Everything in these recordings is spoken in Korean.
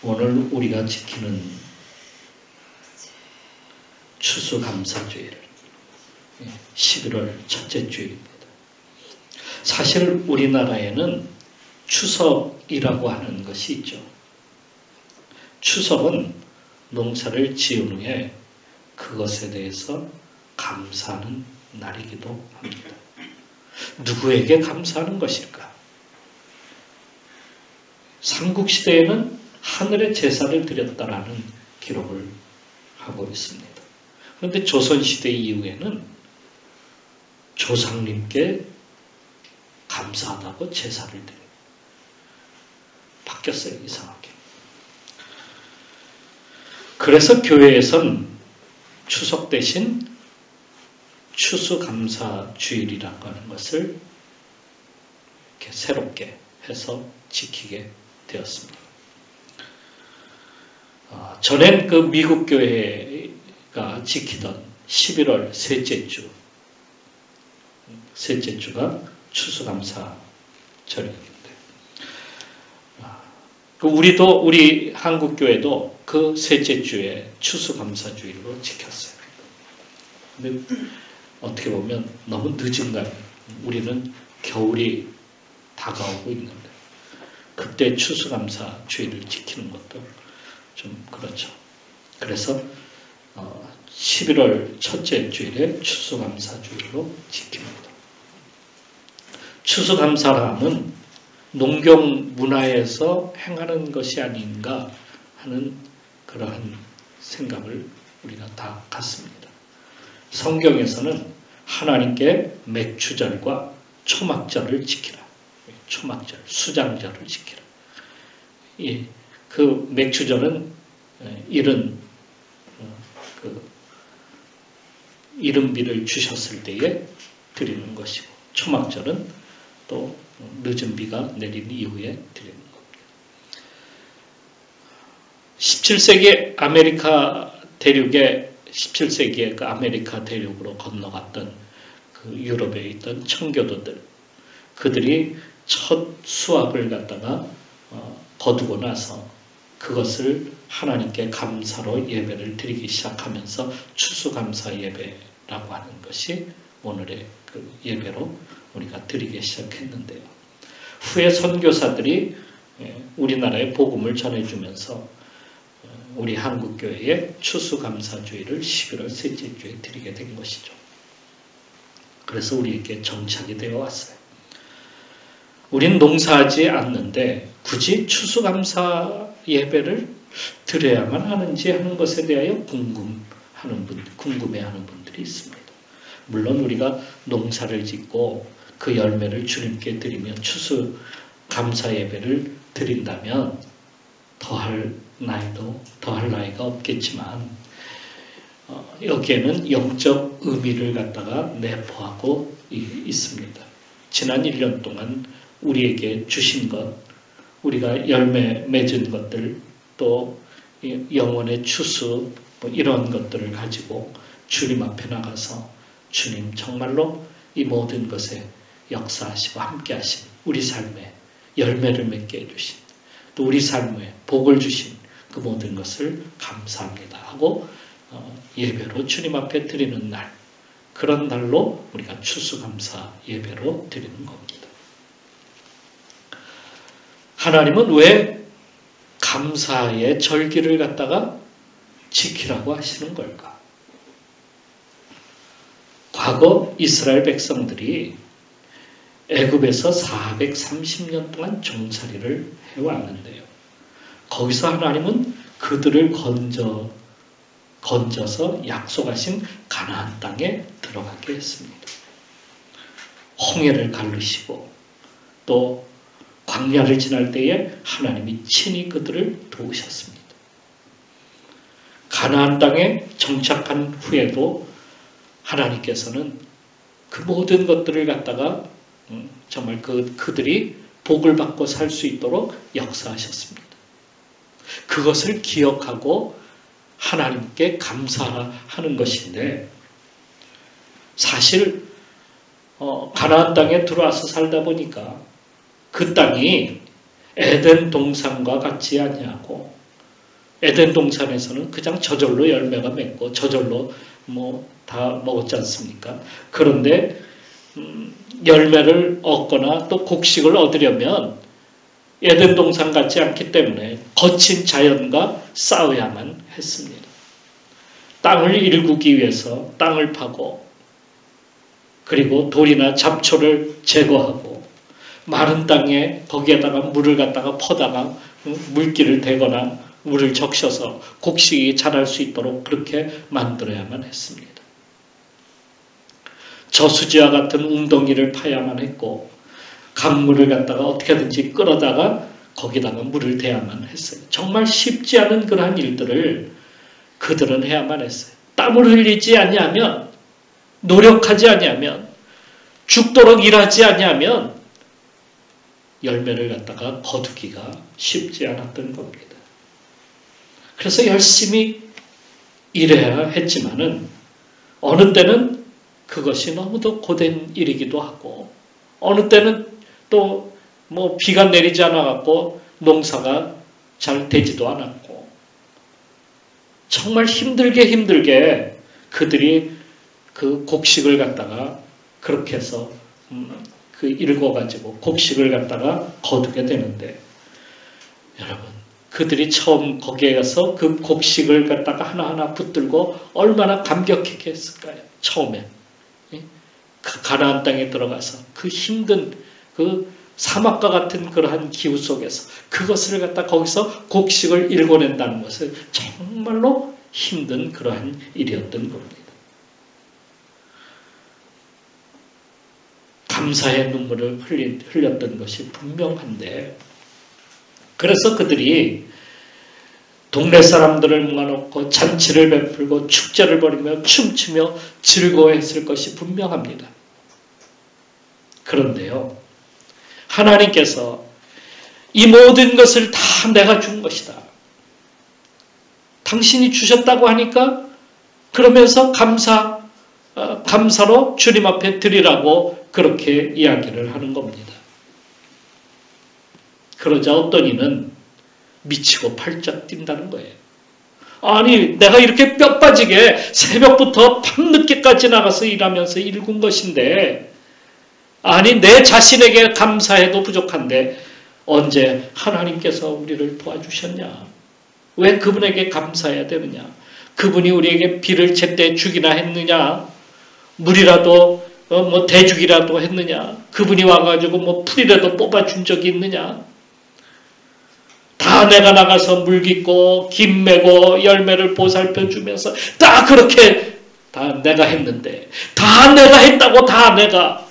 오늘 우리가 지키는 추수감사주일 11월 첫째 주일입니다. 사실 우리나라에는 추석이라고 하는 것이 있죠. 추석은 농사를 지은 후에 그것에 대해서 감사하는 날이기도 합니다. 누구에게 감사하는 것일까? 삼국시대에는 하늘에 제사를 드렸다라는 기록을 하고 있습니다. 그런데 조선시대 이후에는 조상님께 감사하다고 제사를 드려요. 바뀌었어요, 이상하게. 그래서 교회에선 추석 대신 추수감사주일이라고 하는 것을 이렇게 새롭게 해서 지키게 되었습니다. 전엔 그 미국 교회가 지키던 11월 셋째 주가 추수감사절입니다. 우리 한국 교회도 그 셋째 주에 추수감사주일로 지켰어요. 근데 어떻게 보면 너무 늦은 거예요. 우리는 겨울이 다가오고 있는데 그때 추수감사주일을 지키는 것도 좀 그렇죠. 그래서 11월 첫째 주일에 추수감사주일로 지킵니다. 추수감사함은 농경 문화에서 행하는 것이 아닌가 하는 그러한 생각을 우리가 다 갖습니다. 성경에서는 하나님께 맥추절과 초막절을 지키라. 초막절, 수장절을 지키라. 그 맥추절은 이른비를 주셨을 때에 드리는 것이고, 초막절은 또 늦은 비가 내린 이후에 드리는 겁니다. 17세기 아메리카 대륙에 17세기에 그 아메리카 대륙으로 건너갔던 그 유럽에 있던 청교도들, 그들이 첫 수확을 갖다가 거두고 나서 그것을 하나님께 감사로 예배를 드리기 시작하면서 추수감사 예배라고 하는 것이 오늘의 그 예배로 우리가 드리기 시작했는데요. 후에 선교사들이 우리나라에 복음을 전해주면서 우리 한국교회의 추수감사주일을 11월 셋째 주에 드리게 된 것이죠. 그래서 우리에게 정착이 되어 왔어요. 우린 농사하지 않는데 굳이 추수감사 예배를 드려야만 하는지 하는 것에 대하여 궁금해하는 분들이 있습니다. 물론 우리가 농사를 짓고 그 열매를 주님께 드리면 추수감사 예배를 드린다면 더할 나이가 없겠지만 여기에는 영적 의미를 갖다가 내포하고 있습니다. 지난 1년 동안 우리에게 주신 것, 우리가 열매 맺은 것들, 또 영혼의 추수, 이런 것들을 가지고 주님 앞에 나가서 주님 정말로 이 모든 것에 역사하시고 함께 하신 우리 삶에 열매를 맺게 해주신, 또 우리 삶에 복을 주신 그 모든 것을 감사합니다 하고 예배로 주님 앞에 드리는 날, 그런 날로 우리가 추수감사 예배로 드리는 겁니다. 하나님은 왜 감사의 절기를 갖다가 지키라고 하시는 걸까? 과거 이스라엘 백성들이 애굽에서 430년 동안 종살이를 해왔는데요. 거기서 하나님은 그들을 건져서 약속하신 가나안 땅에 들어가게 했습니다. 홍해를 가르시고 또 광야를 지날 때에 하나님이 친히 그들을 도우셨습니다. 가나안 땅에 정착한 후에도 하나님께서는 그 모든 것들을 갖다가 정말 그들이 복을 받고 살 수 있도록 역사하셨습니다. 그것을 기억하고 하나님께 감사하는 것인데, 사실 가나안 땅에 들어와서 살다 보니까 그 땅이 에덴 동산과 같지 아니하고 에덴 동산에서는 그냥 저절로 열매가 맺고 저절로 다 먹었지 않습니까? 그런데 열매를 얻거나 또 곡식을 얻으려면 에덴 동산 같지 않기 때문에 거친 자연과 싸워야만 했습니다. 땅을 일구기 위해서 땅을 파고 그리고 돌이나 잡초를 제거하고 마른 땅에 거기에다가 물을 갖다가 퍼다가 물기를 대거나 물을 적셔서 곡식이 자랄 수 있도록 그렇게 만들어야만 했습니다. 저수지와 같은 웅덩이를 파야만 했고 강물을 갖다가 어떻게든지 끌어다가 거기다가 물을 대야만 했어요. 정말 쉽지 않은 그러한 일들을 그들은 해야만 했어요. 땀을 흘리지 아니하면 노력하지 아니하면 죽도록 일하지 아니하면 열매를 갖다가 거두기가 쉽지 않았던 겁니다. 그래서 열심히 일해야 했지만은 어느 때는 그것이 너무도 고된 일이기도 하고 어느 때는 또 비가 내리지 않아갖고 농사가 잘 되지도 않았고 정말 힘들게 그들이 그 곡식을 갖다가 그렇게 해서 읽어가지고 곡식을 갖다가 거두게 되는데 여러분 그들이 처음 거기에 가서 그 곡식을 갖다가 하나하나 붙들고 얼마나 감격했을까요? 처음에 그 가나안 땅에 들어가서 그 힘든 그 사막과 같은 그러한 기후 속에서 그것을 갖다 거기서 곡식을 읽어낸다는 것은 정말로 힘든 그러한 일이었던 겁니다. 감사의 눈물을 흘렸던 것이 분명한데 그래서 그들이 동네 사람들을 모아놓고 잔치를 베풀고 축제를 벌이며 춤추며 즐거워했을 것이 분명합니다. 그런데요. 하나님께서 이 모든 것을 다 내가 준 것이다. 당신이 주셨다고 하니까 그러면서 감사로 주님 앞에 드리라고 그렇게 이야기를 하는 겁니다. 그러자 어떤 이는 미치고 팔짝 뛴다는 거예요. 아니 내가 이렇게 뼈 빠지게 새벽부터 밤늦게까지 나가서 일하면서 일군 것인데 아니 내 자신에게 감사해도 부족한데 언제 하나님께서 우리를 도와주셨냐? 왜 그분에게 감사해야 되느냐? 그분이 우리에게 비를 제때 주기나 했느냐? 물이라도 대주기라도 했느냐? 그분이 와가지고 풀이라도 뽑아준 적이 있느냐? 다 내가 나가서 물 깃고 김 메고 열매를 보살펴 주면서 다 그렇게 다 내가 했는데 다 내가 했다고 다 내가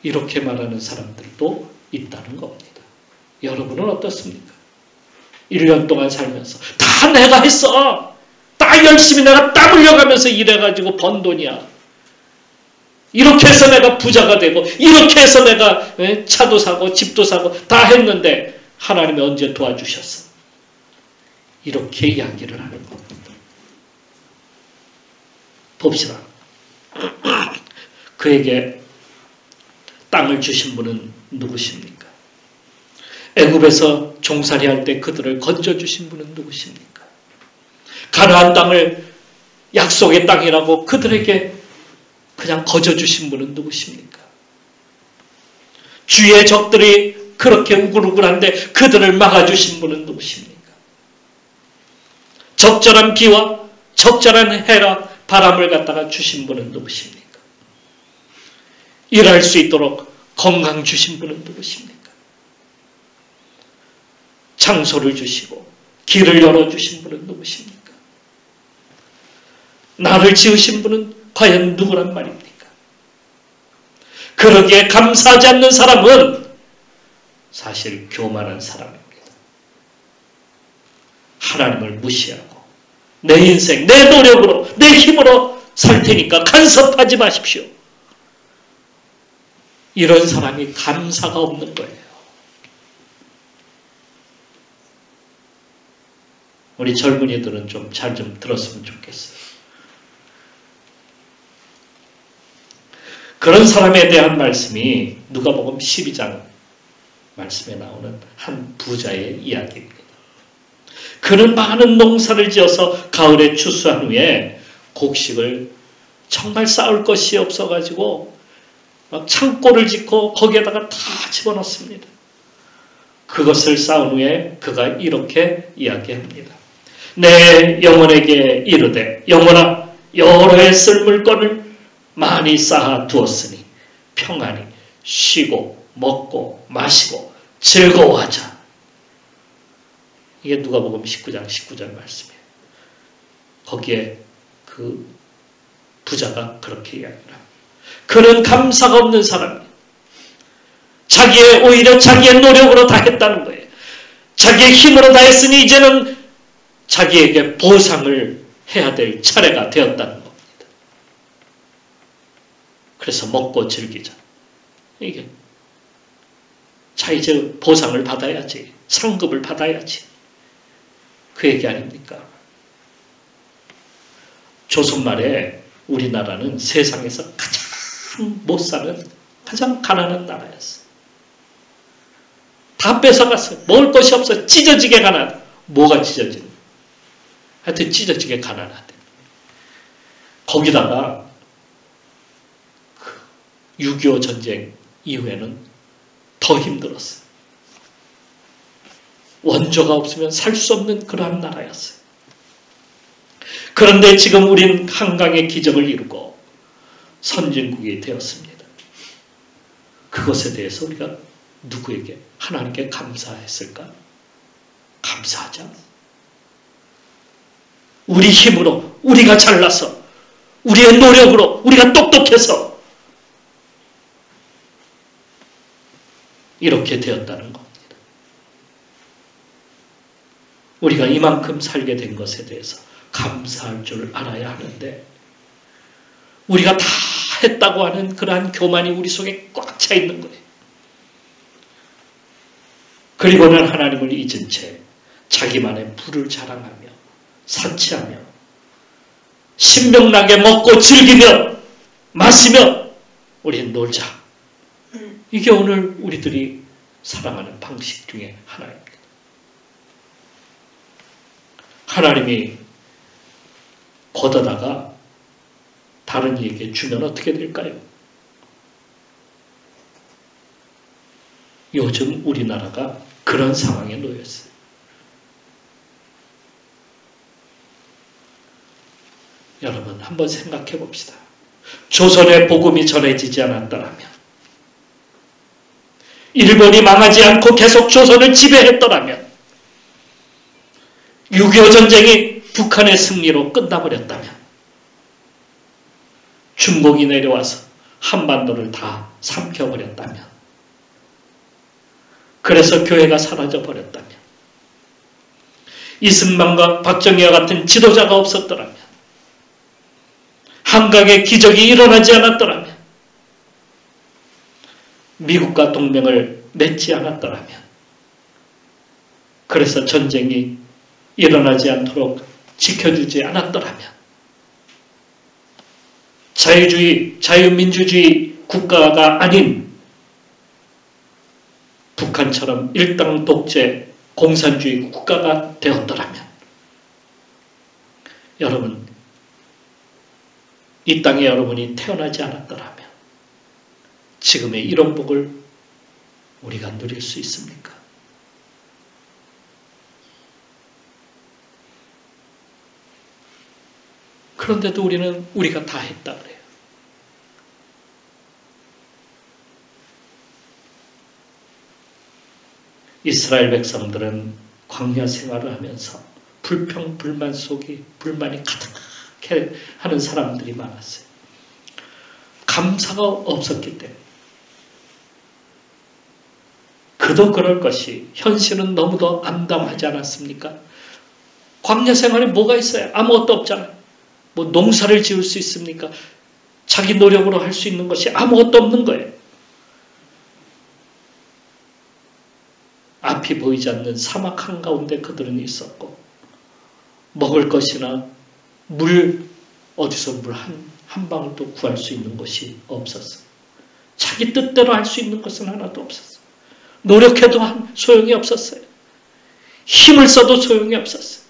이렇게 말하는 사람들도 있다는 겁니다. 여러분은 어떻습니까? 1년 동안 살면서 다 내가 했어. 다 열심히 내가 땀 흘려가면서 일해가지고 번 돈이야. 이렇게 해서 내가 부자가 되고 이렇게 해서 내가 차도 사고 집도 사고 다 했는데 하나님이 언제 도와주셨어? 이렇게 이야기를 하는 겁니다. 봅시다. 그에게 땅을 주신 분은 누구십니까? 애굽에서 종살이 할 때 그들을 건져주신 분은 누구십니까? 가나안 땅을 약속의 땅이라고 그들에게 그냥 거저주신 분은 누구십니까? 주의 적들이 그렇게 우글우글한데 그들을 막아주신 분은 누구십니까? 적절한 비와 적절한 해라 바람을 갖다가 주신 분은 누구십니까? 일할 수 있도록 건강 주신 분은 누구십니까? 장소를 주시고 길을 열어주신 분은 누구십니까? 나를 지으신 분은 과연 누구란 말입니까? 그러기에 감사하지 않는 사람은 사실 교만한 사람입니다. 하나님을 무시하고 내 인생, 내 노력으로, 내 힘으로 살 테니까 간섭하지 마십시오. 이런 사람이 감사가 없는 거예요. 우리 젊은이들은 좀 잘 좀 들었으면 좋겠어요. 그런 사람에 대한 말씀이 누가복음 12장 말씀에 나오는 한 부자의 이야기입니다. 그는 많은 농사를 지어서 가을에 추수한 후에 곡식을 정말 쌓을 것이 없어가지고 막 창고를 짓고 거기에다가 다 집어넣습니다. 그것을 쌓은 후에 그가 이렇게 이야기합니다. 내 영혼에게 이르되 영혼아 여러 해 쓸 물건을 많이 쌓아 두었으니 평안히 쉬고 먹고 마시고 즐거워하자. 이게 누가복음 19장 19절 말씀이에요. 거기에 그 부자가 그렇게 이야기합니다. 그는 감사가 없는 사람이에요. 오히려 자기의 노력으로 다 했다는 거예요. 자기의 힘으로 다 했으니 이제는 자기에게 보상을 해야 될 차례가 되었다는 겁니다. 그래서 먹고 즐기자. 이게 자 이제 보상을 받아야지. 상급을 받아야지. 그 얘기 아닙니까? 조선 말에 우리나라는 세상에서 가장 못 사는 가장 가난한 나라였어요. 다 뺏어갔어요. 먹을 것이 없어. 찢어지게 가난하다. 뭐가 찢어지는? 하여튼 찢어지게 가난하대. 거기다가 6.25 전쟁 이후에는 더 힘들었어요. 원조가 없으면 살 수 없는 그러한 나라였어요. 그런데 지금 우린 한강의 기적을 이루고 선진국이 되었습니다. 그것에 대해서 우리가 누구에게 하나님께 감사했을까? 감사하자. 우리 힘으로 우리가 잘나서 우리의 노력으로 우리가 똑똑해서 이렇게 되었다는 겁니다. 우리가 이만큼 살게 된 것에 대해서 감사할 줄 알아야 하는데 우리가 다 했다고 하는 그러한 교만이 우리 속에 꽉 차 있는 거예요. 그리고는 하나님을 잊은 채 자기만의 부를 자랑하며 산치하며 신명나게 먹고 즐기며 마시며 우린 놀자. 이게 오늘 우리들이 살아가는 방식 중에 하나입니다. 하나님이 걷어다가 다른 이에게 주면 어떻게 될까요? 요즘 우리나라가 그런 상황에 놓였어요. 여러분 한번 생각해 봅시다. 조선의 복음이 전해지지 않았더라면, 일본이 망하지 않고 계속 조선을 지배했더라면, 6.25 전쟁이 북한의 승리로 끝나버렸다면, 중국이 내려와서 한반도를 다 삼켜버렸다면, 그래서 교회가 사라져버렸다면, 이승만과 박정희와 같은 지도자가 없었더라면, 한강의 기적이 일어나지 않았더라면, 미국과 동맹을 맺지 않았더라면, 그래서 전쟁이 일어나지 않도록 지켜주지 않았더라면, 자유주의, 자유민주주의 국가가 아닌 북한처럼 일당 독재 공산주의 국가가 되었더라면, 여러분, 이 땅에 여러분이 태어나지 않았더라면 지금의 이런 복을 우리가 누릴 수 있습니까? 그런데도 우리는 우리가 다 했다 그래요. 이스라엘 백성들은 광야 생활을 하면서 불평, 불만 속에 불만이 가득해 하는 사람들이 많았어요. 감사가 없었기 때문에. 그도 그럴 것이 현실은 너무도 암담하지 않았습니까? 광야 생활에 뭐가 있어요? 아무것도 없잖아요. 뭐 농사를 지을 수 있습니까? 자기 노력으로 할 수 있는 것이 아무것도 없는 거예요. 앞이 보이지 않는 사막 한가운데 그들은 있었고, 먹을 것이나 물, 어디서 물 한 방울도 구할 수 있는 것이 없었어요. 자기 뜻대로 할 수 있는 것은 하나도 없었어요. 노력해도 소용이 없었어요. 힘을 써도 소용이 없었어요.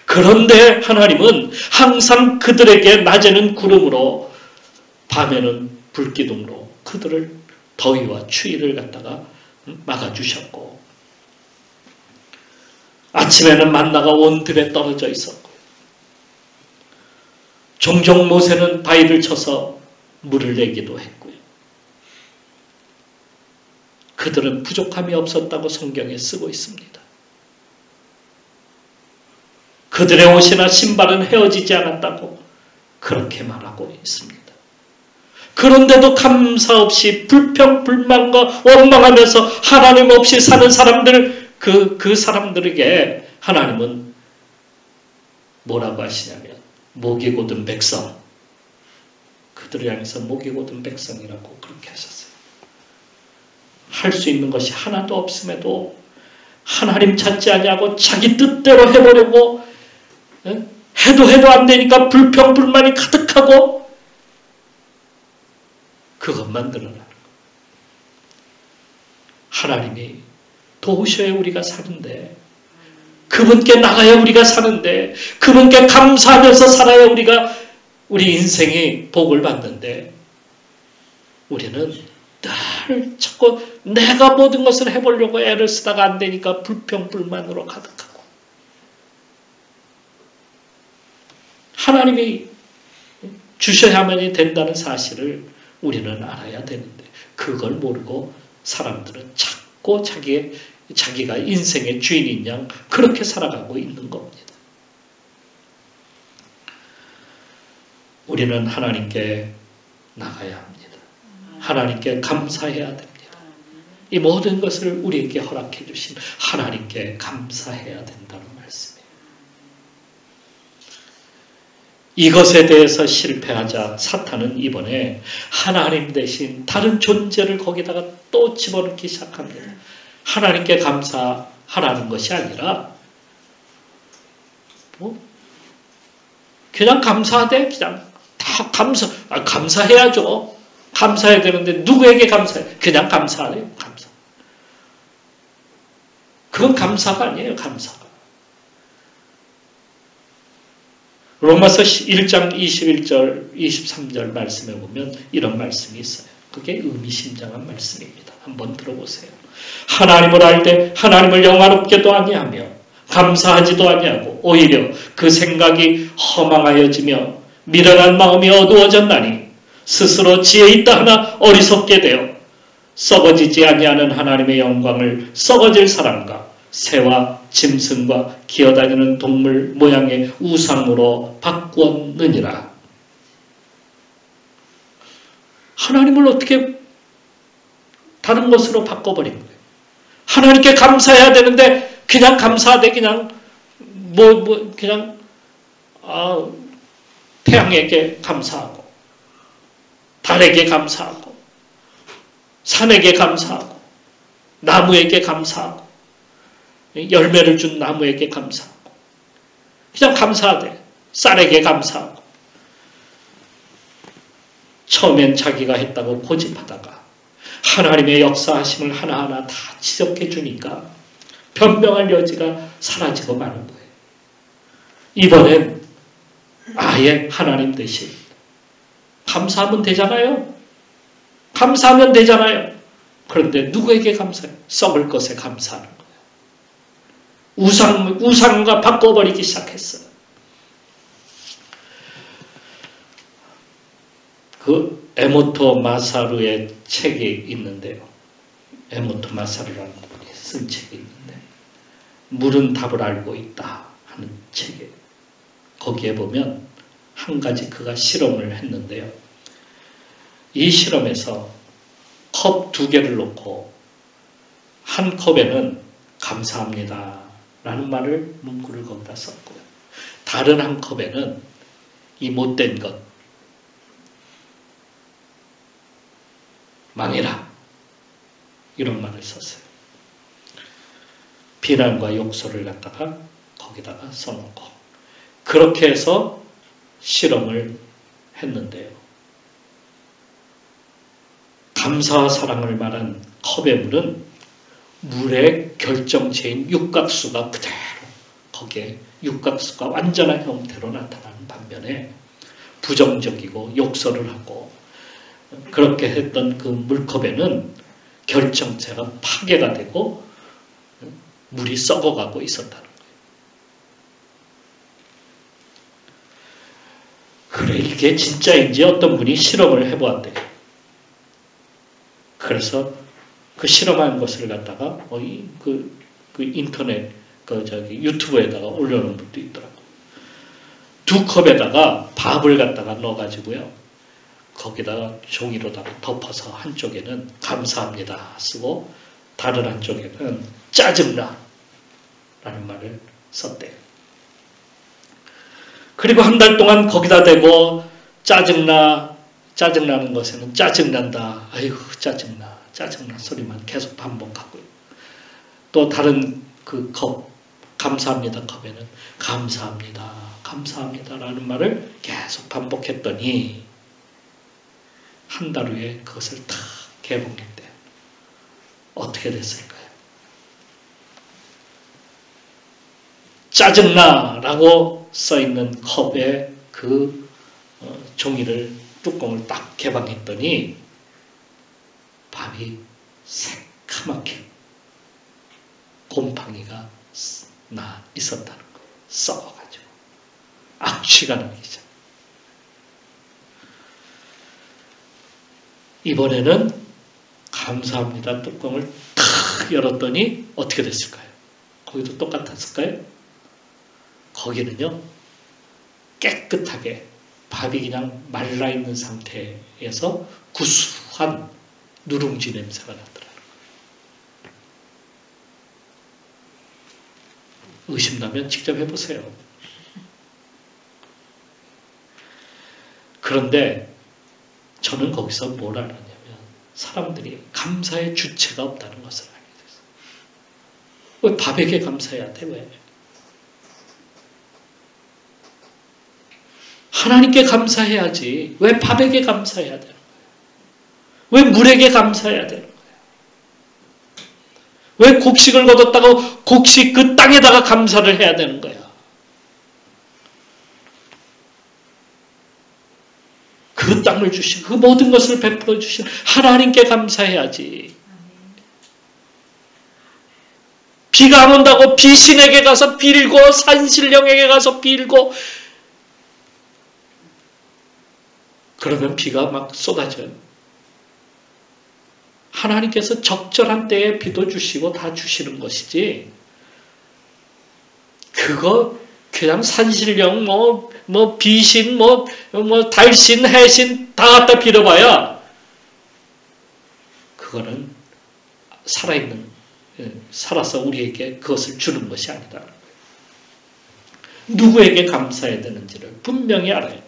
그런데 하나님은 항상 그들에게 낮에는 구름으로 밤에는 불기둥으로 그들을 더위와 추위를 갖다가 막아주셨고 아침에는 만나가 온 들에 떨어져 있었고 종종 모세는 바위를 쳐서 물을 내기도 했고요. 그들은 부족함이 없었다고 성경에 쓰고 있습니다. 그들의 옷이나 신발은 헤어지지 않았다고 그렇게 말하고 있습니다. 그런데도 감사 없이 불평불만과 원망하면서 하나님 없이 사는 사람들, 그 사람들에게 하나님은 뭐라고 하시냐면 목이 곧은 백성, 그들을 향해서 목이 곧은 백성이라고 그렇게 하셨어요. 할 수 있는 것이 하나도 없음에도 하나님 찾지 아니하고 자기 뜻대로 해보려고 해도 안 되니까 불평불만이 가득하고 그것만 늘어나는 거예요. 하나님이 도우셔야 우리가 사는데 그분께 나가야 우리가 사는데 그분께 감사하면서 살아야 우리 인생이 복을 받는데 우리는 늘 자꾸 내가 모든 것을 해보려고 애를 쓰다가 안 되니까 불평불만으로 가득하고 하나님이 주셔야만이 된다는 사실을 우리는 알아야 되는데 그걸 모르고 사람들은 자꾸 자기가 인생의 주인인 양 그렇게 살아가고 있는 겁니다. 우리는 하나님께 나가야 합니다. 하나님께 감사해야 됩니다. 이 모든 것을 우리에게 허락해 주신 하나님께 감사해야 된다는 말씀이에요. 이것에 대해서 실패하자 사탄은 이번에 하나님 대신 다른 존재를 거기다가 또 집어넣기 시작합니다. 하나님께 감사하라는 것이 아니라 그냥 감사하되 그냥 다 감사해야죠. 감사해야 되는데 누구에게 감사해? 그냥 감사해요. 감사. 그건 감사가 아니에요. 감사가. 로마서 1장 21절, 23절 말씀에 보면 이런 말씀이 있어요. 그게 의미심장한 말씀입니다. 한번 들어보세요. 하나님을 알 때 하나님을 영화롭게도 아니하며 감사하지도 아니하고 오히려 그 생각이 허망하여지며 미련한 마음이 어두워졌나니 스스로 지혜 있다 하나 어리석게 되어 썩어지지 아니하는 하나님의 영광을 썩어질 사람과 새와 짐승과 기어다니는 동물 모양의 우상으로 바꾸었느니라. 하나님을 어떻게 다른 것으로 바꿔버린 거예요. 하나님께 감사해야 되는데 그냥 감사하되 그냥 그냥 태양에게 감사하고 달에게 감사하고 산에게 감사하고 나무에게 감사하고 열매를 준 나무에게 감사하고 그냥 감사하되 쌀에게 감사하고 처음엔 자기가 했다고 고집하다가 하나님의 역사하심을 하나하나 다 지적해 주니까 변명할 여지가 사라지고 마는 거예요. 이번엔 아예 하나님 대신 감사하면 되잖아요. 감사하면 되잖아요. 그런데 누구에게 감사해요? 썩을 것에 감사하는 거예요. 우상과 바꿔버리기 시작했어요. 그 에모토 마사루의 책이 있는데요. 에모토 마사루라는 분이 쓴 책이 있는데 물은 답을 알고 있다 하는 책에 거기에 보면 한 가지 그가 실험을 했는데요. 이 실험에서 컵 2개를 놓고 한 컵에는 감사합니다 라는 말을 문구를 거기다 썼고요. 다른 한 컵에는 이 못된 것 망해라 이런 말을 썼어요. 비난과 욕설을 갖다가 거기다가 써놓고 그렇게 해서 실험을 했는데요. 감사와 사랑을 말한 컵의 물은 물의 결정체인 육각수가 그대로 거기에 육각수가 완전한 형태로 나타나는 반면에 부정적이고 욕설을 하고 그렇게 했던 그 물컵에는 결정체가 파괴가 되고 물이 썩어가고 있었다는 거예요. 그래, 이게 진짜인지 어떤 분이 실험을 해보았대요. 그래서 그 실험한 것을 갖다가 그 인터넷 유튜브에다가 올려놓은 분도 있더라고요. 2컵에다가 밥을 갖다가 넣어가지고요. 거기다가 종이로다가 덮어서 한쪽에는 감사합니다 쓰고 다른 한쪽에는 짜증나 라는 말을 썼대요. 그리고 한 달 동안 거기다 대고 짜증나는 것에는 짜증난다. 아이고 짜증나 소리만 계속 반복하고요. 또 다른 그 컵, 감사합니다 컵에는 감사합니다라는 말을 계속 반복했더니 한 달 후에 그것을 다 개봉했대요. 어떻게 됐을까요? 짜증나라고 써있는 컵에 그 종이를 뚜껑을 딱 개방했더니 밥이 새카맣게 곰팡이가 나 있었다는 거예요. 썩어가지고 악취가 나기 전. 이번에는 감사합니다 뚜껑을 탁 열었더니 어떻게 됐을까요? 거기도 똑같았을까요? 거기는요 깨끗하게 밥이 그냥 말라있는 상태에서 구수한 누룽지 냄새가 나더라고요. 의심나면 직접 해보세요. 그런데 저는 거기서 뭘 알았냐면 사람들이 감사의 주체가 없다는 것을 알게 됐어요. 왜 밥에게 감사해야 돼? 왜? 하나님께 감사해야지. 왜 밥에게 감사해야 되는 거예요? 왜 물에게 감사해야 되는 거예요? 왜 곡식을 거뒀다고 곡식 그 땅에다가 감사를 해야 되는 거야? 그 땅을 주신, 그 모든 것을 베풀어 주신 하나님께 감사해야지. 비가 안 온다고 비신에게 가서 빌고 산신령에게 가서 빌고 그러면 비가 막 쏟아져요. 하나님께서 적절한 때에 비도 주시고 다 주시는 것이지 그거 그냥 산신령 비신 달신 해신 다 갖다 빌어봐야 그거는 살아서 우리에게 그것을 주는 것이 아니다. 누구에게 감사해야 되는지를 분명히 알아야 돼요.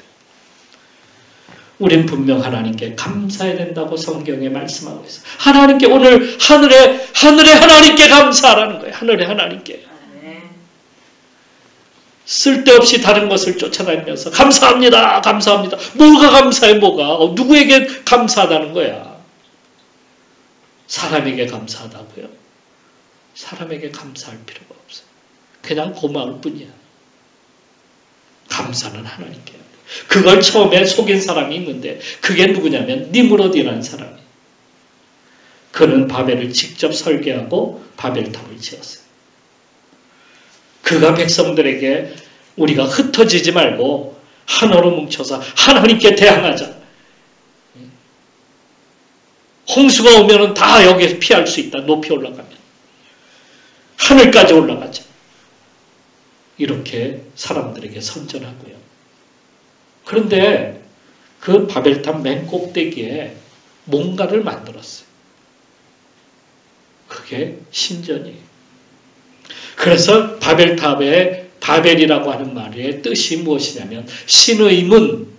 우린 분명 하나님께 감사해야 된다고 성경에 말씀하고 있어요. 하나님께 오늘 하늘에 하나님께 감사하라는 거예요. 하늘에 하나님께. 쓸데없이 다른 것을 쫓아다니면서 감사합니다. 뭐가 감사해 뭐가. 누구에게 감사하다는 거야. 사람에게 감사하다고요. 사람에게 감사할 필요가 없어요. 그냥 고마울 뿐이야. 감사는 하나님께 해야 돼. 그걸 처음에 속인 사람이 있는데 그게 누구냐면 니므롯이라는 사람이. 그는 바벨을 직접 설계하고 바벨탑을 지었어요. 그가 백성들에게 우리가 흩어지지 말고 하나로 뭉쳐서 하나님께 대항하자. 홍수가 오면 다 여기에서 피할 수 있다. 높이 올라가면. 하늘까지 올라가자. 이렇게 사람들에게 선전하고요. 그런데 그 바벨탑 맨 꼭대기에 뭔가를 만들었어요. 그게 신전이에요. 그래서 바벨탑에 바벨이라고 하는 말의 뜻이 무엇이냐면 신의 문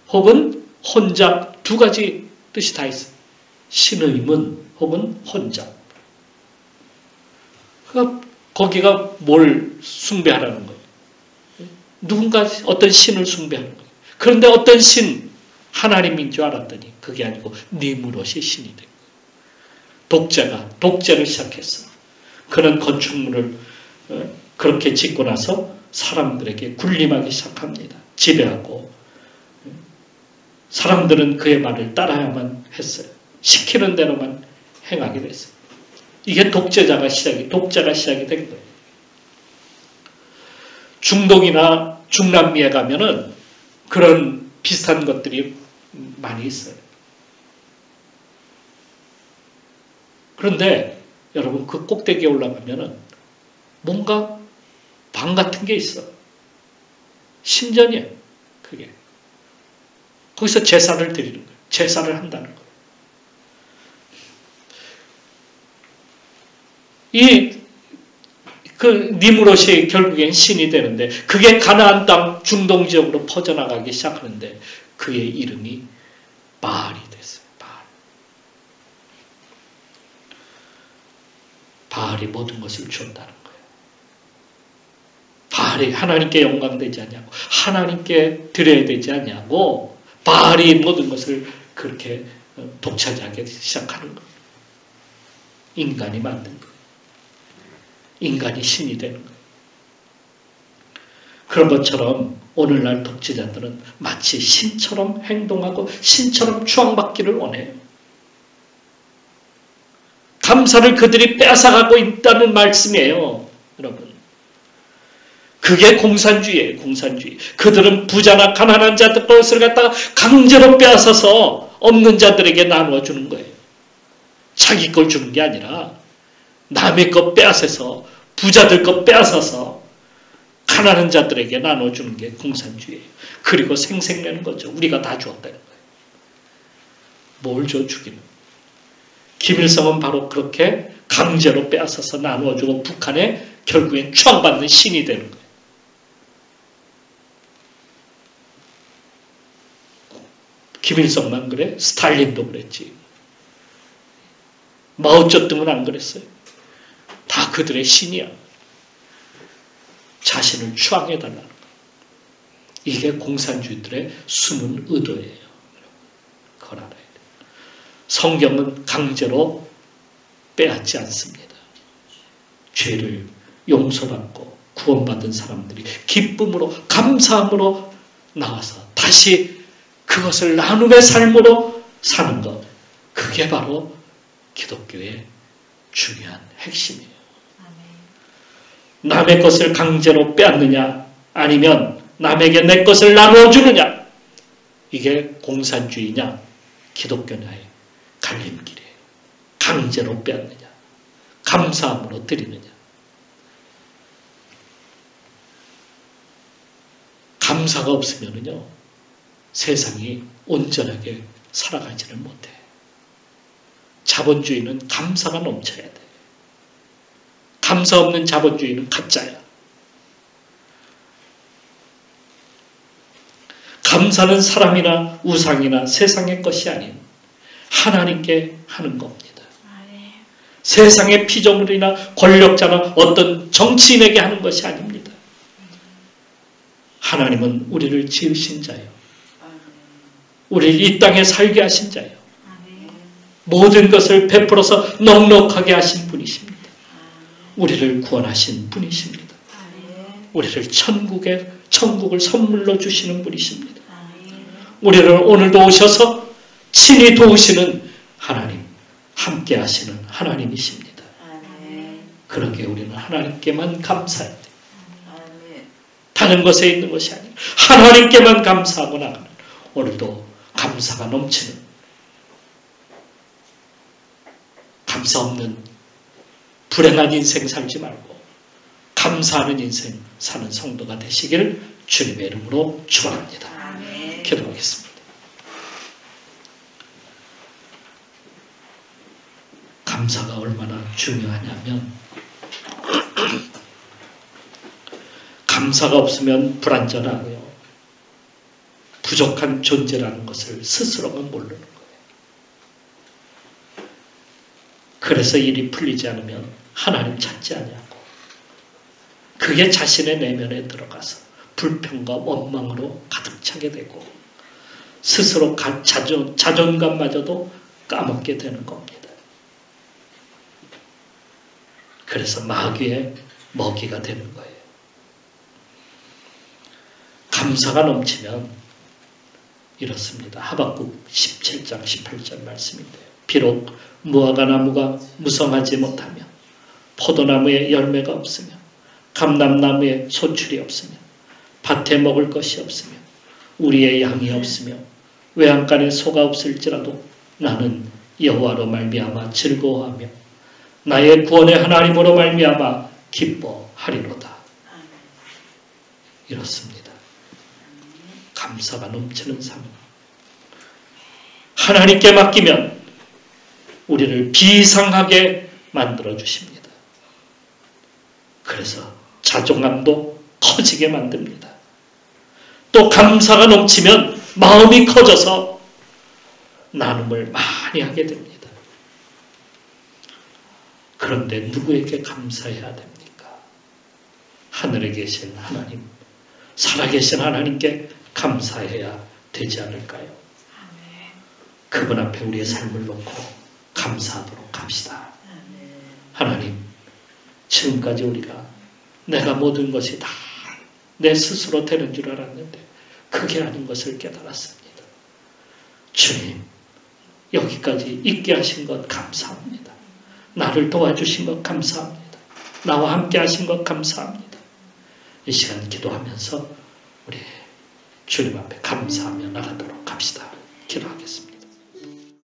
혹은 혼잡 두 가지 뜻이 다 있어요. 신의 문 혹은 혼잡. 거기가 뭘 숭배하라는 거예요. 누군가 어떤 신을 숭배하는 거예요. 그런데 어떤 신, 하나님인 줄 알았더니 그게 아니고 니므롯이 신이 된 거예요. 독재를 시작했어. 그는 건축물을 그렇게 짓고 나서 사람들에게 군림하기 시작합니다. 지배하고 사람들은 그의 말을 따라야만 했어요. 시키는 대로만 행하게 됐어요. 이게 독재가 시작이 된 거예요. 중동이나 중남미에 가면은 그런 비슷한 것들이 많이 있어요. 그런데 여러분 그 꼭대기에 올라가면은 뭔가 방 같은 게 있어. 신전이에요. 그게. 거기서 제사를 드리는 거예요. 제사를 한다는 거예요. 니므롯이 결국엔 신이 되는데 그게 가나안 땅 중동 지역으로 퍼져나가기 시작하는데 그의 이름이 바알이 됐어요. 바알이 모든 것을 주었다는 거예요. 바알이 하나님께 영광되지 않냐고 하나님께 드려야 되지 않냐고 바알이 모든 것을 그렇게 독차지하기 시작하는 거예요. 인간이 만든 거예요. 인간이 신이 되는 거예요. 그런 것처럼 오늘날 독재자들은 마치 신처럼 행동하고 신처럼 추앙받기를 원해요. 감사를 그들이 빼앗아가고 있다는 말씀이에요. 여러분. 그게 공산주의예요. 공산주의. 그들은 부자나 가난한 자들 것을 갖다가 강제로 빼앗아서 없는 자들에게 나누어 주는 거예요. 자기 걸 주는 게 아니라 남의 것 빼앗아서 부자들 것 빼앗아서 가난한 자들에게 나눠주는 게 공산주의예요. 그리고 생색내는 거죠. 우리가 다 주었다는 거예요. 뭘 줘 주기는. 김일성은 바로 그렇게 강제로 빼앗아서 나누어주고 북한에 결국엔 추앙받는 신이 되는 거예요. 김일성만 그래? 스탈린도 그랬지. 마오쩌둥은 안 그랬어요. 다 그들의 신이야. 자신을 추앙해달라는 거예요. 이게 공산주의들의 숨은 의도예요. 그걸 알아야 돼요. 성경은 강제로 빼앗지 않습니다. 죄를 용서받고 구원받은 사람들이 기쁨으로 감사함으로 나와서 다시 그것을 나눔의 삶으로 사는 것. 그게 바로 기독교의 중요한 핵심이에요. 남의 것을 강제로 빼앗느냐 아니면 남에게 내 것을 나눠주느냐 이게 공산주의냐 기독교냐의 갈림길이에요. 강제로 빼앗느냐 감사함으로 드리느냐 감사가 없으면요 세상이 온전하게 살아가지를 못해. 자본주의는 감사가 넘쳐야 돼. 감사 없는 자본주의는 가짜야. 감사는 사람이나 우상이나 세상의 것이 아닌 하나님께 하는 겁니다. 세상의 피조물이나 권력자나 어떤 정치인에게 하는 것이 아닙니다. 하나님은 우리를 지으신 자예요. 우리를 이 땅에 살게 하신 자예요. 모든 것을 베풀어서 넉넉하게 하신 분이십니다. 우리를 구원하신 분이십니다. 우리를 천국을 선물로 주시는 분이십니다. 우리를 오늘도 오셔서 친히 도우시는 하나님, 함께 하시는 하나님이십니다. 그러기에 우리는 하나님께만 감사해야 돼요. 다른 것에 있는 것이 아니라 하나님께만 감사하고 나가는 오늘도 감사가 넘치는 감사 없는 불행한 인생 살지 말고 감사하는 인생 사는 성도가 되시길 주님의 이름으로 축원합니다. 기도하겠습니다. 감사가 얼마나 중요하냐면 감사가 없으면 불완전하고요. 부족한 존재라는 것을 스스로가 모르는 거예요. 그래서 일이 풀리지 않으면 하나님 찾지 않냐고. 그게 자신의 내면에 들어가서 불평과 원망으로 가득 차게 되고 스스로 자존감마저도 까먹게 되는 겁니다. 그래서 마귀의 먹이가 되는 거예요. 감사가 넘치면 이렇습니다. 하박국 17장 18절 말씀인데요. 비록 무화과 나무가 무성하지 못하며 포도나무에 열매가 없으며 감람나무에 소출이 없으며 밭에 먹을 것이 없으며 우리의 양이 없으며 외양간에 소가 없을지라도 나는 여호와로 말미암아 즐거워하며 나의 구원의 하나님으로 말미암아 기뻐하리로다. 이렇습니다. 감사가 넘치는 삶. 하나님께 맡기면 우리를 비상하게 만들어 주십니다. 그래서 자존감도 커지게 만듭니다. 또 감사가 넘치면 마음이 커져서 나눔을 많이 하게 됩니다. 그런데 누구에게 감사해야 됩니까? 하늘에 계신 하나님, 살아계신 하나님께 감사해야 되지 않을까요? 그분 앞에 우리의 삶을 놓고 감사하도록 합시다. 하나님, 지금까지 우리가 내가 모든 것이 다 내 스스로 되는 줄 알았는데 그게 아닌 것을 깨달았습니다. 주님, 여기까지 있게 하신 것 감사합니다. 나를 도와주신 것 감사합니다. 나와 함께 하신 것 감사합니다. 이 시간 기도하면서 우리 주님 앞에 감사하며 나가도록 합시다. 기도하겠습니다.